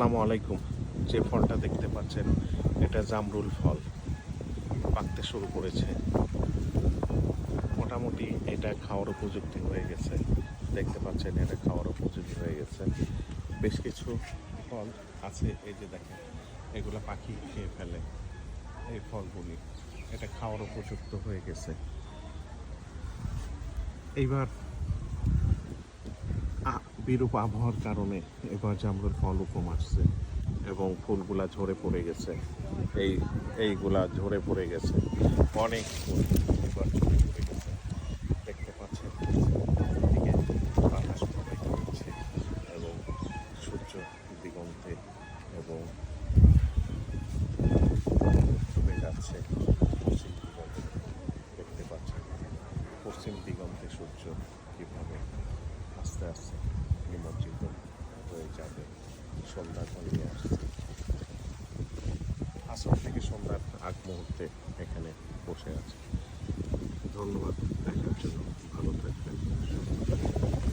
আসসালামু আলাইকুম। যে ফলটা দেখতে পাচ্ছেন এটা জামরুল ফল, পাকতে শুরু করেছে। মোটামুটি এটা খাওয়ার উপযুক্ত হয়ে গেছে। দেখতে পাচ্ছেন এটা খাওয়ার উপযোগী হয়ে গেছে। বেশ কিছু ফল আছে, এই যে দেখেন এগুলো পাখি খেয়ে ফেলে। এই ফলগুলি এটা খাওয়ার উপযুক্ত হয়ে গেছে। এইবার বিরূপ আবহাওয়ার কারণে এবার জামরুল ফল কম আসছে এবং ফুলগুলা ঝরে পড়ে গেছে। এইগুলা ঝরে পড়ে গেছে, অনেক ফুল এবার ঝরে পড়ে গেছে। দেখতে পাচ্ছেন এদিকে বাতাস প্রবাহিত হচ্ছে এবং সূর্য দিগন্তে এবং ডুবে যাচ্ছে পশ্চিম দিগন্তে। দেখতে পাচ্ছেন পশ্চিম দিগন্তে সূর্য কীভাবে আস্তে আস্তে নিমজ্জিত হয়ে যাবে, সন্ধ্যা ঘনিয়ে আসছে। আসর থেকে সন্ধ্যার আগ মুহূর্তে এখানে বসে আছে। ধন্যবাদ দেখার জন্য। ভালো থাকবেন।